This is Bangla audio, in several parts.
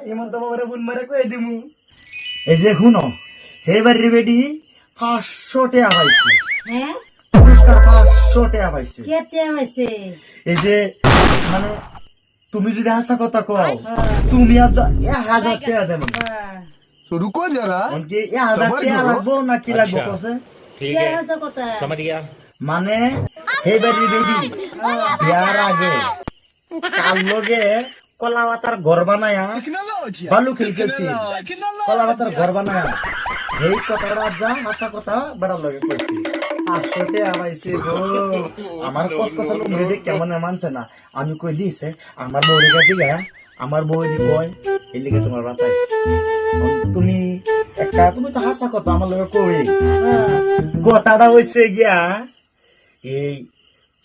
এমন তো বাবারে বুন মারে কয়ে দিমু এই যে শুনো হেবারি বেডি 500 টাকা পাইছে হ্যাঁ পুরস্কার 500 টাকা পাইছে কেতে হইছে এই যে মানে তুমি যদি হাসা কথা কও তুমি আজ 1000 টাকা দেব तो रुको जरा অনকে 1000 টাকা লাগবো না কি লাগবো কসে ठीक কে है হাসা কথা समझ गया মানে হেবারি বেডি বিয়ার আগে কাল লগে কলাপাতার ঘর বানায়া বালু খেলতেছি কলাপাতার ঘর বানায়া এই কথাটা যা হাসা কথা বেড়ার লগে কইছি আসতে আবাইছে গো আমার কসকসা লোক মেয়ে কেমন মানছে না আমি কই দিছে আমার বউর কাছে গা আমার বউরি কয় এই লিগে তোমার বাতাস তুমি একটা তুমি তো হাসা কথা আমার লগে কই কথাটা হইছে গিয়া এই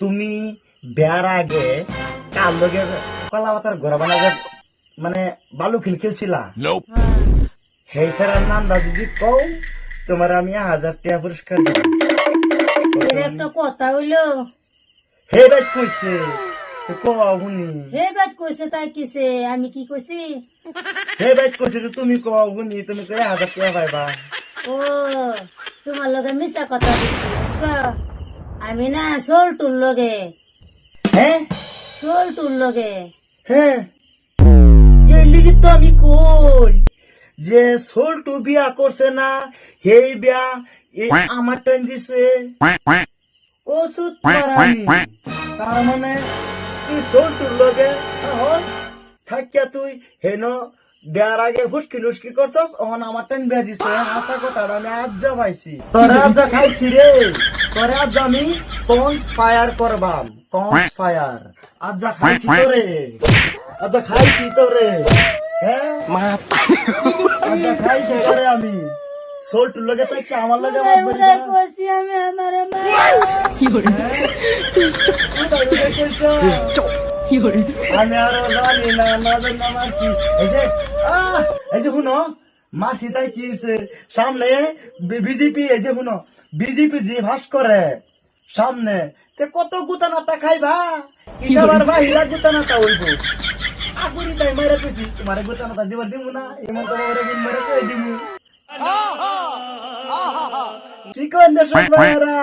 তুমি বিয়ার আগে কাল লগে কলাপাতার ঘর বানাবে মানে বালু খেলছিলা হেই স্যার নামটা যদি কও তোমার আমি 1000 টাকা পুরস্কার দেব এর একটা কথা হইলো হে বাইত কইছে তো কও হুনি হে বাদ কইছে তাই কিছে আমি কি কইছি হে বাইত কইছে তো তুমি কও হুনি তুমি কই 1000 টাকা পাইবা ও তোমার লগে মিছা কথা দিছি বুঝছো? আমি না সোলটুর লগে হ্যাঁ সোলটুর লগে হ্যাঁ এই লিগে তো আমি কই যে সোলটু বিয়া করছে না হেই বিয়া এই আমার টাইম দিছে ওষুধ পারানি তার মানে তুই সোলটুর লগে হস থাকিয়া তুই হেন বিয়ার আগে হুস্কি লুস্কি করছস ওহন আমার টাইম বিয়া দিছে আশা কথা আমি আজ যা পাইছি তোরে আজ যা খাইছি রে তোরে আজ আমি কনস ফায়ার করবাম কনস ফায়ার আজ যা খাইছি তোরে আজ যা খাইছি তোরে হ্যাঁ আজ যা খাইছি তোরে আমি সোলটুর লগে তাই কি আমার লগে আমার বলি ওরা কইছি আমি আমারে মা আমি আরো জানি না নজর না মারছি এই যে শুনো মারছি তাই কি হয়েছে সামনে বিজেপি এই যে শুনো বিজেপি যে ভাস করে সামনে তে কত গুতা নাতা খাইবা কিসাবার বাহিরা গুতা নাতা হইব আগুরি তাই মারে কইছি তোমারে গুতা নাতা দিবার দিমু না এমন তো ওরে গুন মারে কই দিমু কি কোন দেশ ভাইরা